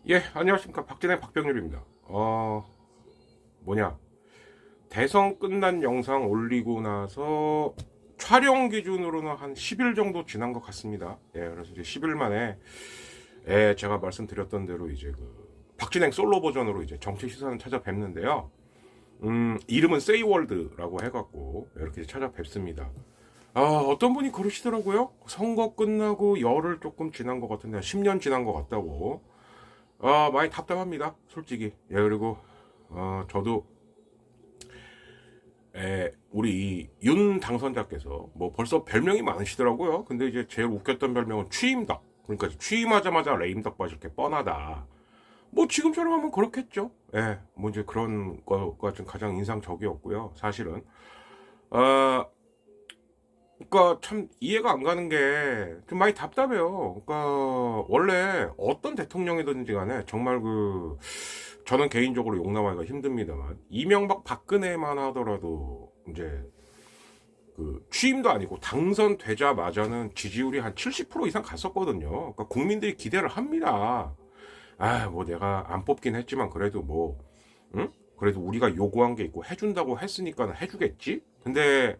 예, 안녕하십니까. 박진행 박병렬입니다. 대선 끝난 영상 올리고 나서 촬영 기준으로는 한 10일 정도 지난 것 같습니다. 예, 그래서 이제 10일 만에, 제가 말씀드렸던 대로 이제 박진행 솔로 버전으로 이제 정치 시사는 찾아뵙는데요. 이름은 세이월드라고 해갖고 이렇게 찾아뵙습니다. 어떤 분이 그러시더라고요. 선거 끝나고 열흘 조금 지난 것 같은데, 10년 지난 것 같다고. 많이 답답합니다, 솔직히. 예, 그리고, 저도, 우리 윤 당선자께서 뭐 벌써 별명이 많으시더라고요. 근데 이제 제일 웃겼던 별명은 취임덕. 그러니까 취임하자마자 레임덕 이렇게 뻔하다. 뭐 지금처럼 하면 그렇겠죠. 예, 뭐 이제 그런 거가 좀 가장 인상적이었고요, 사실은. 그러니까 참 이해가 안 가는 게 좀 많이 답답해요. 그러니까 원래 어떤 대통령이든지 간에 정말 저는 개인적으로 용납하기가 힘듭니다만 이명박 박근혜만 하더라도 이제 취임도 아니고 당선되자마자는 지지율이 한 70% 이상 갔었거든요. 그러니까 국민들이 기대를 합니다. 뭐 내가 안 뽑긴 했지만 그래도 응? 그래도 우리가 요구한 게 있고 해준다고 했으니까 해주겠지? 근데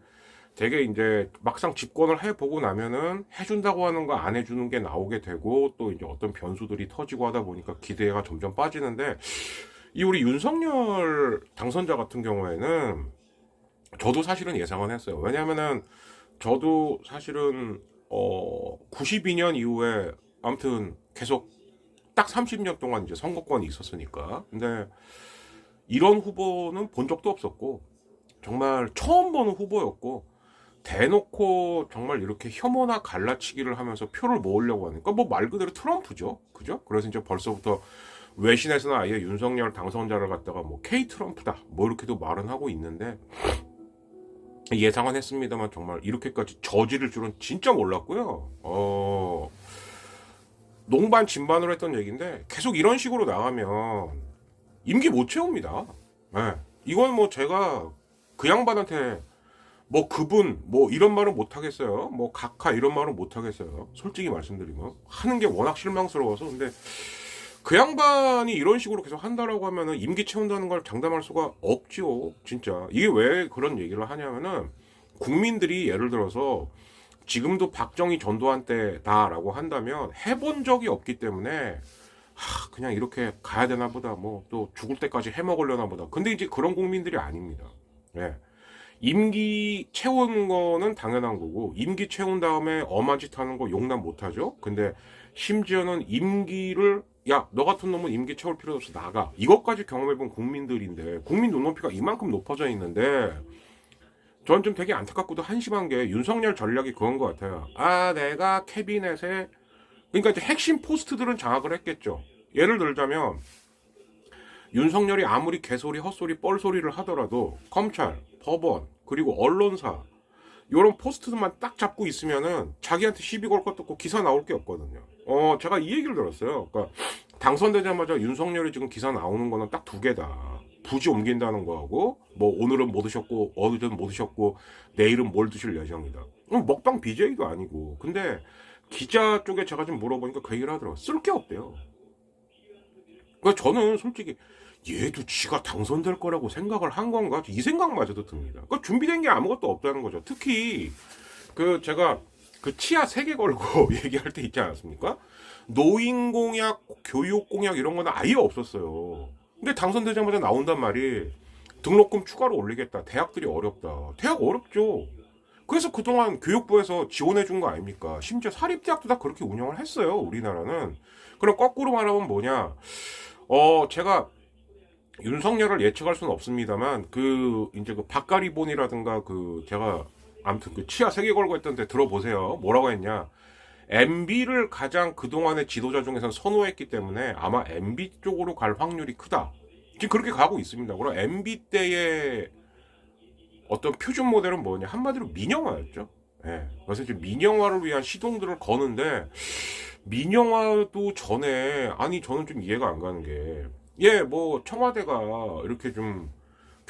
되게 이제 막상 집권을 해보고 나면은 해준다고 하는 거 안 해주는 게 나오게 되고 또 이제 어떤 변수들이 터지고 하다 보니까 기대가 점점 빠지는데, 이 우리 윤석열 당선자 같은 경우에는 저도 사실은 예상은 했어요. 왜냐면은 저도 사실은 92년 이후에 아무튼 계속 딱 30년 동안 이제 선거권이 있었으니까. 근데 이런 후보는 본 적도 없었고 정말 처음 보는 후보였고, 대놓고 정말 이렇게 혐오나 갈라치기를 하면서 표를 모으려고 하니까 뭐 말 그대로 트럼프죠. 그죠? 그래서 이제 벌써부터 외신에서는 아예 윤석열 당선자를 갖다가 뭐 K 트럼프다 뭐 이렇게도 말은 하고 있는데, 예상은 했습니다만 정말 이렇게까지 저지를 줄은 진짜 몰랐고요. 농반 진반으로 했던 얘기인데 계속 이런 식으로 나가면 임기 못 채웁니다. 네. 이건 뭐 제가 그 양반한테 뭐 그분 뭐 이런 말은 못 하겠어요. 뭐 각하 이런 말은 못 하겠어요. 솔직히 말씀드리면 하는 게 워낙 실망스러워서. 근데 그 양반이 이런 식으로 계속 한다라고 하면은 임기 채운다는 걸 장담할 수가 없지요. 진짜 이게 왜 그런 얘기를 하냐면은, 국민들이 예를 들어서 지금도 박정희 전두환 때다라고 한다면 해본 적이 없기 때문에 그냥 이렇게 가야 되나 보다, 뭐 또 죽을 때까지 해먹으려나 보다. 근데 이제 그런 국민들이 아닙니다. 예. 임기 채운 거는 당연한 거고, 임기 채운 다음에 엄한 짓 하는 거 용납 못 하죠. 근데 심지어는 임기를, 야, 너 같은 놈은 임기 채울 필요 없어, 나가. 이것까지 경험해본 국민들인데, 국민 눈높이가 이만큼 높아져 있는데, 전 좀 되게 안타깝고도 한심한 게 윤석열 전략이 그건 것 같아요. 내가 캐비넷에, 그러니까 이제 핵심 포스트들은 장악을 했겠죠. 예를 들자면, 윤석열이 아무리 개소리, 헛소리, 뻘소리를 하더라도 검찰, 법원, 그리고 언론사 요런 포스트들만 딱 잡고 있으면은 자기한테 시비 걸 것도 없고 기사 나올 게 없거든요. 제가 이 얘기를 들었어요. 그러니까 당선되자마자 윤석열이 지금 기사 나오는 거는 딱 두 개다. 부지 옮긴다는 거하고, 뭐 오늘은 뭐 드셨고 어느든 뭐 드셨고 내일은 뭘 드실 예정이다. 먹방 BJ도 아니고. 근데 기자 쪽에 제가 좀 물어보니까 그 얘기를 하더라고요. 쓸 게 없대요. 그러니까 저는 솔직히 얘도 지가 당선될 거라고 생각을 한 건가? 이 생각마저도 듭니다. 그러니까 준비된 게 아무것도 없다는 거죠. 특히 제가 치아 3개 걸고 얘기할 때 있지 않았습니까? 노인 공약, 교육 공약 이런 거는 아예 없었어요. 근데 당선되자마자 나온단 말이 등록금 추가로 올리겠다. 대학들이 어렵다. 대학 어렵죠. 그래서 그동안 교육부에서 지원해 준 거 아닙니까? 심지어 사립대학도 다 그렇게 운영을 했어요, 우리나라는. 그럼 거꾸로 말하면 뭐냐? 제가 윤석열을 예측할 수는 없습니다만, 이제 박가리본이라든가 제가 아무튼 치아 3개 걸고 했던 데 들어보세요. 뭐라고 했냐. MB를 가장 그동안의 지도자 중에서는 선호했기 때문에 아마 MB 쪽으로 갈 확률이 크다. 지금 그렇게 가고 있습니다. 그럼 MB 때의 어떤 표준 모델은 뭐냐. 한마디로 민영화였죠. 예. 그래서 이제 민영화를 위한 시동들을 거는데, 민영화도 전에, 저는 좀 이해가 안 가는 게, 뭐 청와대가 이렇게 좀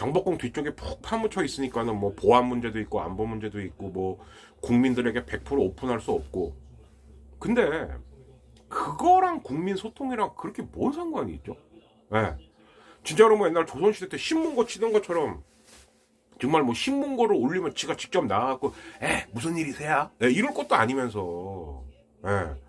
경복궁 뒤쪽에 푹 파묻혀 있으니까는 뭐 보안 문제도 있고 안보 문제도 있고 뭐 국민들에게 100% 오픈할 수 없고. 근데 그거랑 국민 소통이랑 그렇게 뭔 상관이 있죠? 예. 진짜로 뭐 옛날 조선시대 때 신문고 치던 것처럼 정말 뭐 신문고를 올리면 지가 직접 나가고 무슨 일이세요? 이럴 것도 아니면서. 예.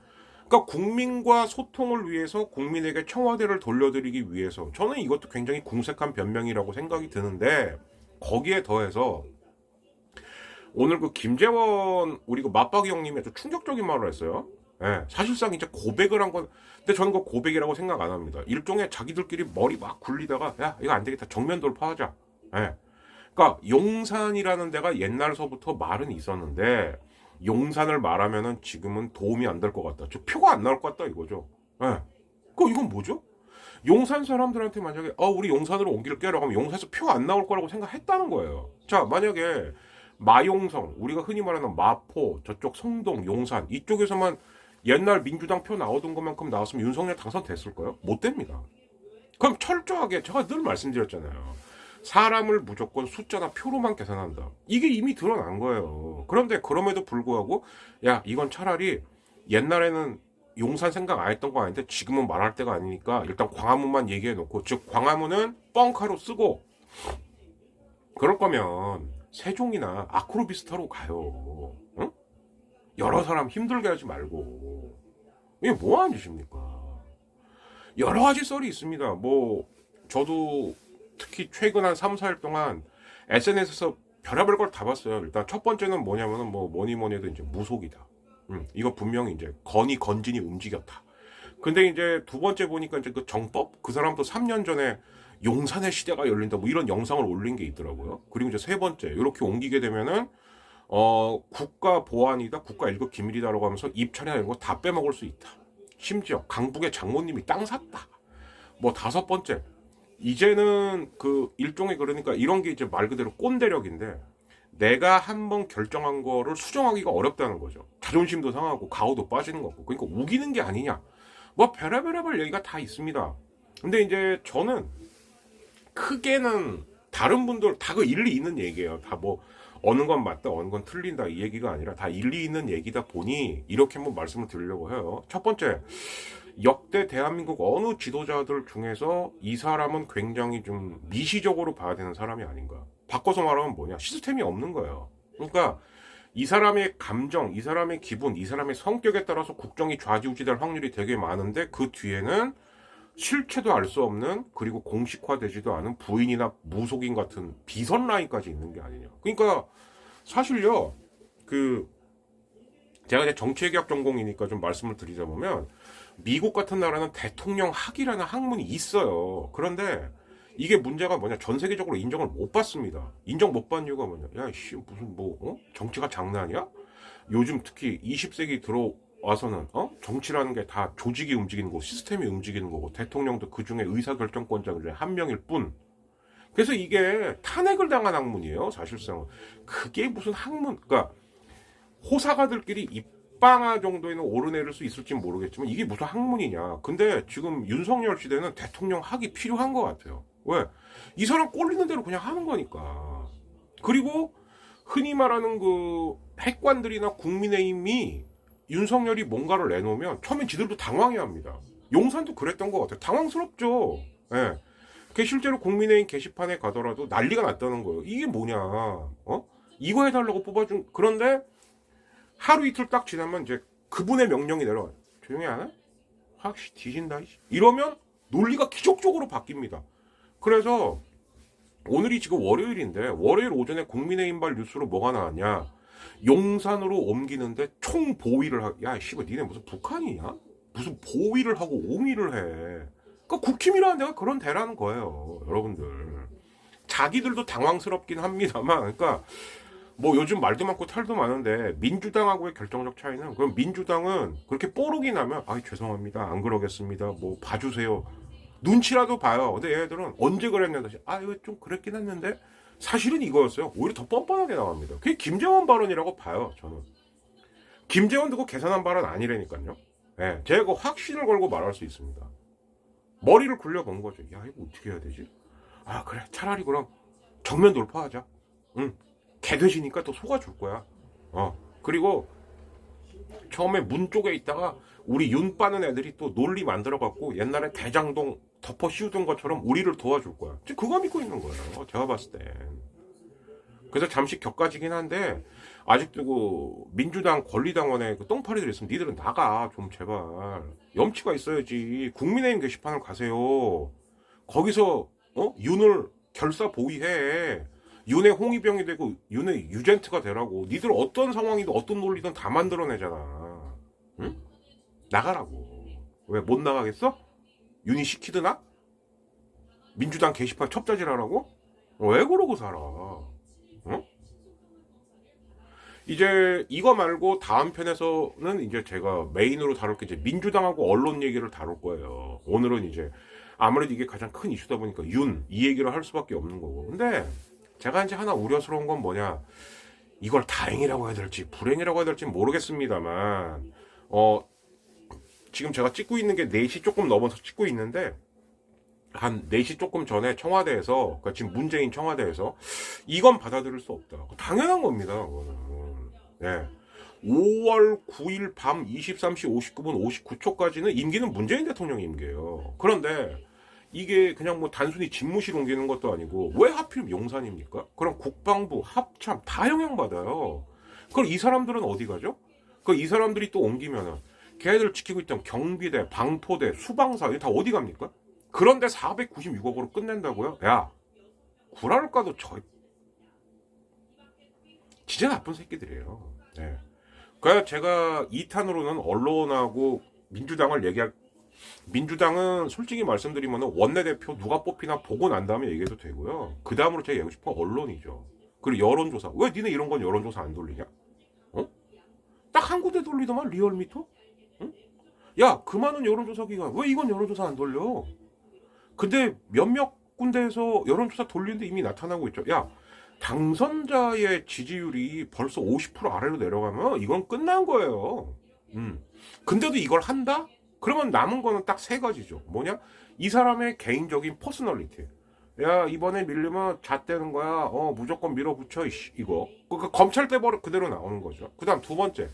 그러니까 국민과 소통을 위해서 국민에게 청와대를 돌려드리기 위해서 저는 이것도 굉장히 궁색한 변명이라고 생각이 드는데 거기에 더해서 오늘 그 김재원 우리 그 맞박이 형님이 아주 충격적인 말을 했어요. 예, 사실상 이제 고백을 한 건, 근데 저는 그 고백이라고 생각 안 합니다. 일종의 자기들끼리 머리 막 굴리다가 야 이거 안 되겠다 정면 돌파하자. 예. 그러니까 용산이라는 데가 옛날서부터 말은 있었는데 용산을 말하면은 지금은 도움이 안 될 것 같다. 저 표가 안 나올 것 같다 이거죠. 예. 그 이건 뭐죠? 용산 사람들한테 만약에 우리 용산으로 옮길게라고 하면 용산에서 표 안 나올 거라고 생각했다는 거예요. 자, 만약에 마용성, 우리가 흔히 말하는 마포, 저쪽 성동, 용산 이쪽에서만 옛날 민주당 표 나오던 것만큼 나왔으면 윤석열 당선됐을까요? 못 됩니다. 그럼 철저하게 제가 늘 말씀드렸잖아요. 사람을 무조건 숫자나 표로만 계산한다. 이게 이미 드러난 거예요. 그런데 그럼에도 불구하고 야 이건 차라리 옛날에는 용산 생각 안 했던 거 아닌데 지금은 말할 때가 아니니까 일단 광화문만 얘기해 놓고 즉 광화문은 뻥카로 쓰고 그럴 거면 세종이나 아크로비스타로 가요. 응? 여러 사람 힘들게 하지 말고 이게 뭐하는 짓입니까? 여러 가지 썰이 있습니다. 뭐 저도 특히 최근 한 3, 4일 동안 SNS에서 별의별 걸 다 봤어요. 일단 첫 번째는 뭐냐면은 뭐 뭐니 해도 이제 무속이다. 이거 분명히 이제 건진이 움직였다. 근데 이제 두 번째 보니까 이제 그 정법 그 사람도 3년 전에 용산의 시대가 열린다 뭐 이런 영상을 올린 게 있더라고요. 그리고 이제 세 번째 이렇게 옮기게 되면은 국가 보안이다, 국가 1급 기밀이다라고 하면서 입찰이나 이런 거 다 빼먹을 수 있다. 심지어 강북의 장모님이 땅 샀다. 뭐 다섯 번째 이제는 그 일종의 그러니까 이런 게 이제 말 그대로 꼰대력인데 내가 한번 결정한 거를 수정하기가 어렵다는 거죠. 자존심도 상하고 가오도 빠지는 거고. 그러니까 우기는 게 아니냐. 뭐 별의별 얘기가 다 있습니다. 근데 이제 저는 크게는 다른 분들 다 그 일리 있는 얘기예요. 다 뭐 어느 건 맞다 어느 건 틀린다 이 얘기가 아니라 다 일리 있는 얘기다 보니 이렇게 한번 말씀을 드리려고 해요. 첫 번째 역대 대한민국 어느 지도자들 중에서 이 사람은 굉장히 좀 미시적으로 봐야 되는 사람이 아닌가. 바꿔서 말하면 뭐냐 시스템이 없는 거예요. 그러니까 이 사람의 감정, 이 사람의 기분, 이 사람의 성격에 따라서 국정이 좌지우지될 확률이 되게 많은데 그 뒤에는 실체도 알 수 없는 그리고 공식화되지도 않은 부인이나 무속인 같은 비선 라인까지 있는 게 아니냐. 그러니까 사실요 그 제가 이제 정치외교학 전공이니까 좀 말씀을 드리자면 미국 같은 나라는 대통령 학이라는 학문이 있어요. 그런데 이게 문제가 뭐냐 전 세계적으로 인정을 못 받습니다. 인정 못 받는 이유가 뭐냐 야씨 무슨 뭐 정치가 장난이야? 요즘 특히 20세기 들어와서는 정치라는 게 다 조직이 움직이는 거고 시스템이 움직이는 거고 대통령도 그중에 의사결정권자 중에 한 명일 뿐. 그래서 이게 탄핵을 당한 학문이에요. 사실상 그게 무슨 학문 그러니까 호사가들끼리 입방아 정도에는 오르내릴 수 있을지 모르겠지만 이게 무슨 학문이냐. 근데 지금 윤석열 시대는 대통령 학이 필요한 것 같아요. 왜? 이 사람 꼴리는 대로 그냥 하는 거니까. 그리고 흔히 말하는 그 핵관들이나 국민의힘이 윤석열이 뭔가를 내놓으면 처음엔 지들도 당황해합니다. 용산도 그랬던 것 같아요. 당황스럽죠. 예. 그게 실제로 국민의힘 게시판에 가더라도 난리가 났다는 거예요. 이게 뭐냐? 이거 해달라고 뽑아준 그런데 하루 이틀 딱 지나면 이제 그분의 명령이 내려와요. 조용히 안 해? 확 뒤진다. 이러면 논리가 기적적으로 바뀝니다. 그래서 오늘이 지금 월요일인데 월요일 오전에 국민의힘발 뉴스로 뭐가 나왔냐? 용산으로 옮기는데 총 보위를 야 씨발 니네 무슨 북한이냐? 무슨 보위를 하고 옹위를 해. 그러니까 국힘이라는 데가 그런 데라는 거예요. 여러분들. 자기들도 당황스럽긴 합니다만 그러니까 뭐 요즘 말도 많고 탈도 많은데 민주당하고의 결정적 차이는 그럼 민주당은 그렇게 뽀록이 나면 죄송합니다 안 그러겠습니다 뭐 봐주세요 눈치라도 봐요. 근데 얘네들은 언제 그랬냐 다시 이거 좀 그랬긴 했는데 사실은 이거였어요. 오히려 더 뻔뻔하게 나옵니다. 그게 김재원 발언이라고 봐요. 저는 김재원도 그 계산한 발언 아니라니까요. 예, 제가 그 확신을 걸고 말할 수 있습니다. 머리를 굴려본 거죠. 야 이거 어떻게 해야 되지? 그래 차라리 그럼 정면 돌파하자. 응. 개돼지니까 또 속아줄 거야. 그리고 처음에 문 쪽에 있다가 우리 윤 빠는 애들이 또 논리 만들어갖고 옛날에 대장동 덮어 씌우던 것처럼 우리를 도와줄 거야. 지금 그거 믿고 있는 거예요. 제가 봤을 때. 그래서 잠시 격가지긴 한데 아직도 그 민주당 권리당원의 그 똥파리들 있으면 니들은 나가 좀 제발. 염치가 있어야지. 국민의힘 게시판을 가세요. 거기서 윤을 결사 보위해. 윤의 홍위병이 되고 윤의 유젠트가 되라고. 니들 어떤 상황이든 어떤 논리든 다 만들어내잖아. 응? 나가라고. 왜 못 나가겠어? 윤이 시키드나? 민주당 게시판 첩자질하라고? 왜 그러고 살아? 응? 이제 이거 말고 다음 편에서는 이제 제가 메인으로 다룰 게 이제 민주당하고 언론 얘기를 다룰 거예요. 오늘은 이제 아무래도 이게 가장 큰 이슈다 보니까 이 얘기를 할 수밖에 없는 거고. 근데 제가 이제 하나 우려스러운 건 뭐냐? 이걸 다행이라고 해야 될지 불행이라고 해야 될지 모르겠습니다만 지금 제가 찍고 있는 게 4시 조금 넘어서 찍고 있는데 한 4시 조금 전에 청와대에서, 그러니까 지금 문재인 청와대에서 이건 받아들일 수 없다. 당연한 겁니다. 네. 5월 9일 밤 23시 59분 59초까지는 임기는 문재인 대통령 임기예요. 그런데 이게 그냥 뭐 단순히 집무실 옮기는 것도 아니고 왜 하필 용산입니까? 그럼 국방부, 합참 다 영향받아요. 그럼 이 사람들은 어디 가죠? 이 사람들이 또 옮기면은 걔들 지키고 있던 경비대, 방포대, 수방사 이거 다 어디 갑니까? 그런데 496억으로 끝낸다고요? 야, 구라를까도 진짜 나쁜 새끼들이에요. 네. 그러니까 제가 2탄으로는 언론하고 민주당은 솔직히 말씀드리면 원내대표 누가 뽑히나 보고 난 다음에 얘기해도 되고요. 그 다음으로 제가 얘기하고 싶은 건 언론이죠. 그리고 여론조사. 왜 니네 이런 건 여론조사 안 돌리냐? 딱 한 군데 돌리더만 리얼미터? 야, 그 많은 여론조사 기관 왜 이건 여론조사 안 돌려? 근데 몇몇 군데에서 여론조사 돌리는데 이미 나타나고 있죠. 야, 당선자의 지지율이 벌써 50% 아래로 내려가면 이건 끝난 거예요. 근데도 이걸 한다? 그러면 남은 거는 딱 3가지죠. 뭐냐? 이 사람의 개인적인 퍼스널리티. 야, 이번에 밀리면 잣대는 거야. 무조건 밀어붙여, 이거. 그러니까 검찰 때 그대로 나오는 거죠. 그 다음 2번째.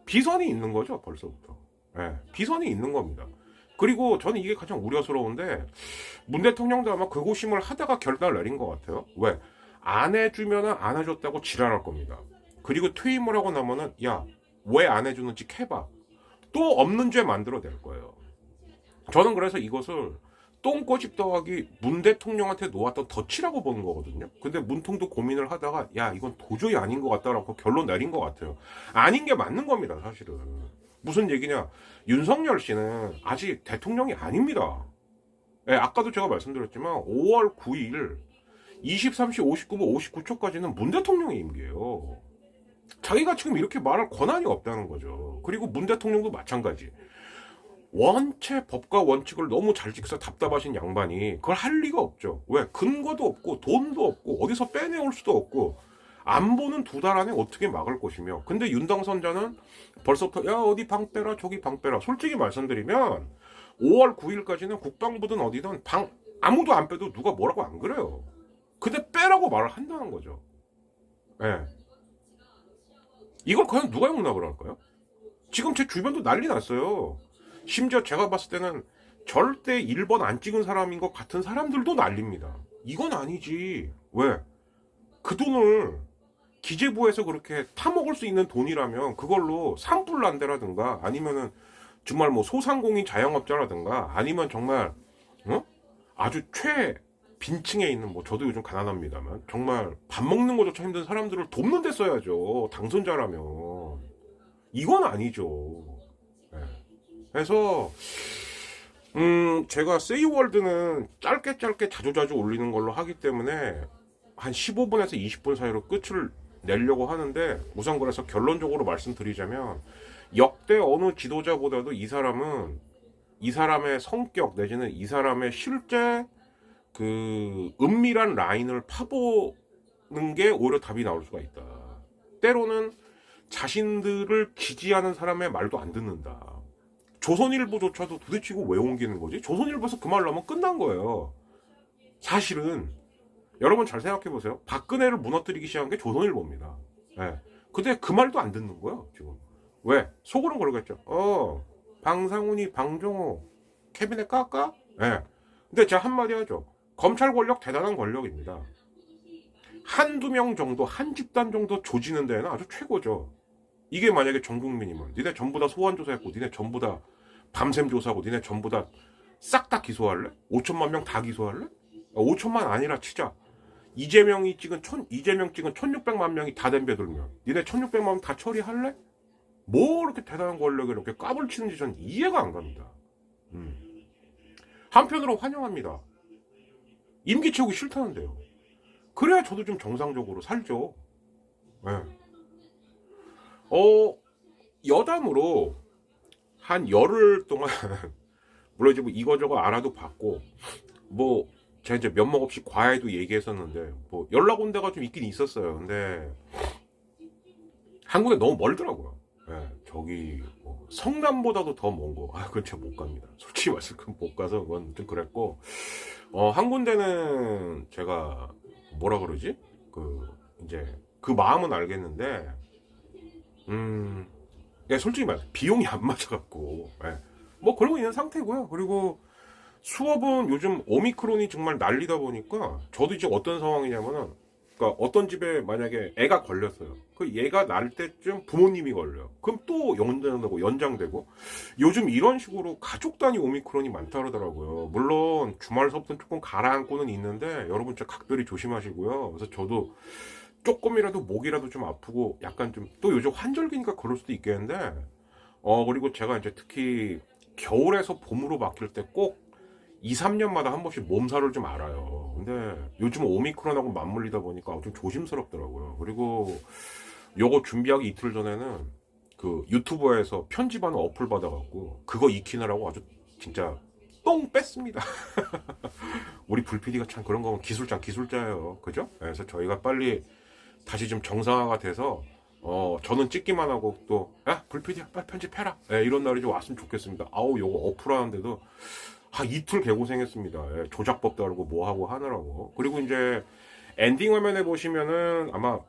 비선이 있는 거죠, 벌써부터. 네, 비선이 있는 겁니다. 그리고 저는 이게 가장 우려스러운데 문 대통령도 아마 그 고심을 하다가 결단을 내린 것 같아요. 왜? 안 해주면은 안 해줬다고 지랄할 겁니다. 그리고 퇴임을 하고 나면은 야, 왜 안 해주는지 캐봐. 또 없는 죄 만들어낼 거예요. 저는 그래서 이것을 똥꼬집 더하기 문 대통령한테 놓았던 덫이라고 보는 거거든요. 근데 문통도 고민을 하다가 야, 이건 도저히 아닌 것 같다라고 결론 내린 것 같아요. 아닌 게 맞는 겁니다, 사실은. 무슨 얘기냐? 윤석열 씨는 아직 대통령이 아닙니다. 네, 아까도 제가 말씀드렸지만 5월 9일 23시 59분 59초까지는 문 대통령의 임기예요. 자기가 지금 이렇게 말할 권한이 없다는 거죠. 그리고 문 대통령도 마찬가지. 원체 법과 원칙을 너무 잘 지켜서 답답하신 양반이 그걸 할 리가 없죠. 왜? 근거도 없고 돈도 없고 어디서 빼내올 수도 없고 안보는 2달 안에 어떻게 막을 것이며. 근데 윤 당선자는 벌써부터 야, 어디 방 빼라 저기 방 빼라. 솔직히 말씀드리면 5월 9일까지는 국방부든 어디든 방 아무도 안 빼도 누가 뭐라고 안 그래요. 근데 빼라고 말을 한다는 거죠. 예. 이걸 과연 누가 용납을 할까요? 지금 제 주변도 난리 났어요. 심지어 제가 봤을 때는 절대 1번 안 찍은 사람인 것 같은 사람들도 난립니다. 이건 아니지. 왜? 그 돈을 기재부에서 그렇게 타먹을 수 있는 돈이라면 그걸로 산불난데라든가 아니면은 정말 뭐 소상공인 자영업자라든가 아니면 정말 아주 빈층에 있는 뭐 저도 요즘 가난합니다만 정말 밥 먹는 것조차 힘든 사람들을 돕는 데 써야죠. 당선자라면. 이건 아니죠. 네. 그래서 제가 세이월드는 짧게 자주자주 올리는 걸로 하기 때문에 한 15분에서 20분 사이로 끝을 내려고 하는데 우선 그래서 결론적으로 말씀드리자면 역대 어느 지도자보다도 이 사람은 이 사람의 성격 내지는 이 사람의 실제 그 은밀한 라인을 파보는 게 오히려 답이 나올 수가 있다. 때로는 자신들을 지지하는 사람의 말도 안 듣는다. 조선일보조차도 도대체 이거 왜 옮기는 거지? 조선일보에서 그 말 나오면 끝난 거예요. 사실은 여러분 잘 생각해보세요. 박근혜를 무너뜨리기 시작한 게 조선일보입니다. 예. 근데 그 말도 안 듣는 거예요, 지금. 왜? 속으로는 그러겠죠. 방상훈이, 방종호, 캐비넷 깎아? 예. 근데 제가 한마디 하죠. 검찰 권력 대단한 권력입니다. 한두 명 정도, 한 집단 정도 조지는 데는 아주 최고죠. 이게 만약에 전 국민이면, 니네 전부 다 소환 조사했고, 니네 전부 다 밤샘 조사하고, 니네 전부 다 싹 다 기소할래? 5천만 명 다 기소할래? 5천만 아니라 치자. 이재명 찍은 1600만 명이 다 덤벼들면 니네 1600만 명 다 처리할래? 뭐 이렇게 대단한 권력을 이렇게 까불치는지 전 이해가 안 갑니다. 한편으로 환영합니다. 임기 채우기 싫다는데요. 그래야 저도 좀 정상적으로 살죠. 네. 여담으로 한 열흘 동안 물론 이제 뭐 이거저거 알아도 받고 뭐 제가 이제 면목 없이 과외도 얘기했었는데 뭐 연락 온 데가 좀 있긴 있었어요. 근데 한국에 너무 멀더라고요. 네, 저기 뭐 성남보다도 더 먼 거. 그건 제가 못 갑니다. 솔직히 말해서 못 가서 그건 좀 그랬고 한 군데는 제가 뭐라 그러지? 이제 그 마음은 알겠는데 솔직히 말해서 비용이 안 맞아갖고 뭐 그러고 있는 상태고요. 그리고 수업은 요즘 오미크론이 정말 난리다 보니까 저도 이제 어떤 상황이냐면은 그러니까 어떤 집에 만약에 애가 걸렸어요. 그 얘가 날 때쯤 부모님이 걸려요. 그럼 또 연장되고 요즘 이런 식으로 가족 단위 오미크론이 많다 그러더라고요. 물론 주말서부터 조금 가라앉고는 있는데 여러분 좀 각별히 조심하시고요. 그래서 저도 조금이라도 목이라도 좀 아프고 약간 좀 또 요즘 환절기니까 그럴 수도 있겠는데 그리고 제가 이제 특히 겨울에서 봄으로 바뀔 때 꼭 2, 3년마다 한 번씩 몸살을 좀 알아요. 근데 요즘 오미크론하고 맞물리다 보니까 좀 조심스럽더라고요. 그리고 요거 준비하기 이틀 전에는 그 유튜버에서 편집하는 어플 받아갖고 그거 익히느라고 아주 진짜 똥 뺐습니다. 우리 불PD가 참 그런 거면 기술자예요. 그죠? 그래서 저희가 빨리 다시 좀 정상화가 돼서 저는 찍기만 하고 또 불PD야 빨리 편집해라 이런 날이 좀 왔으면 좋겠습니다. 요거 어플 하는데도 이틀 개고생했습니다. 조작법도 알고 뭐하고 하느라고. 그리고 이제 엔딩 화면에 보시면은 아마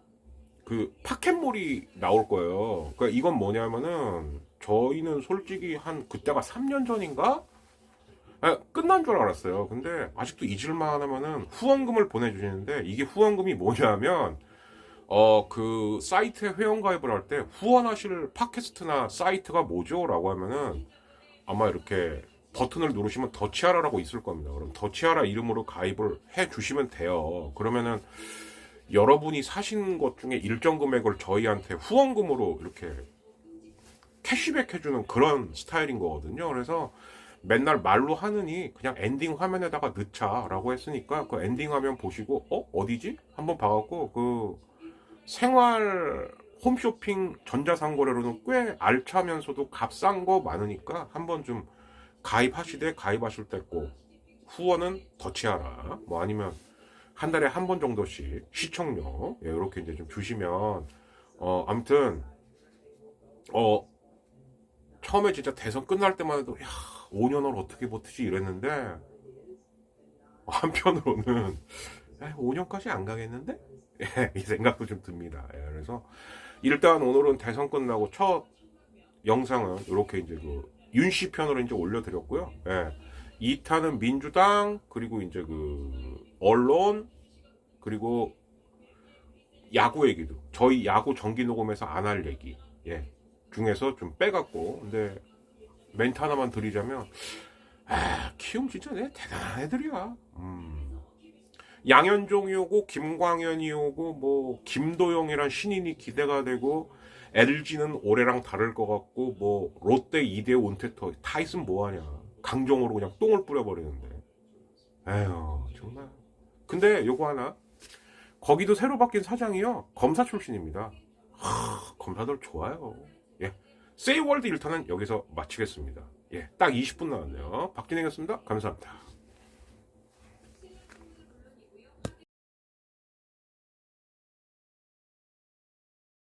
그 파켓몰이 나올 거예요. 그러니까 이건 뭐냐면은 저희는 솔직히 한 그때가 3년 전인가? 끝난 줄 알았어요. 근데 아직도 잊을만 하면은 후원금을 보내주시는데 이게 후원금이 뭐냐면 그 사이트에 회원가입을 할 때 후원하실 팟캐스트나 사이트가 뭐죠? 라고 하면은 아마 이렇게 버튼을 누르시면 더치하라라고 있을 겁니다. 그럼 더치하라 이름으로 가입을 해 주시면 돼요. 그러면은 여러분이 사신 것 중에 일정 금액을 저희한테 후원금으로 이렇게 캐시백 해주는 그런 스타일인 거거든요. 그래서 맨날 말로 하느니 그냥 엔딩 화면에다가 넣자라고 했으니까 그 엔딩 화면 보시고 어디지? 한번 봐갖고 그 생활 홈쇼핑 전자상거래로는 꽤 알차면서도 값싼 거 많으니까 한번 좀 가입하실 때 꼭 후원은 더치하라 뭐 아니면 한 달에 한 번 정도씩 시청료 이렇게 이제 좀 주시면 아무튼 처음에 진짜 대선 끝날 때만 해도 5년을 어떻게 버티지 이랬는데 한편으로는 5년까지 안 가겠는데? 이 생각도 좀 듭니다. 그래서 일단 오늘은 대선 끝나고 첫 영상은 이렇게 이제 그 윤씨 편으로 이제 올려드렸고요. 2탄은 민주당 그리고 이제 그 언론 그리고 야구 얘기도 저희 야구 정기 녹음에서 안 할 얘기 중에서 좀 빼갖고 근데 멘트 하나만 드리자면 키움 진짜 대단한 애들이야. 양현종이 오고 김광현이 오고 뭐 김도영이란 신인이 기대가 되고 LG는 올해랑 다를 것 같고 뭐 롯데 이대호 은퇴터 다 있으면 뭐하냐. 강정호로 그냥 똥을 뿌려버리는데 에휴 정말. 근데 요거 하나 거기도 새로 바뀐 사장이요 검사 출신입니다. 검사들 좋아요. 세이월드 1탄은 여기서 마치겠습니다. 딱 20분 나왔네요. 박진행이었습니다. 감사합니다.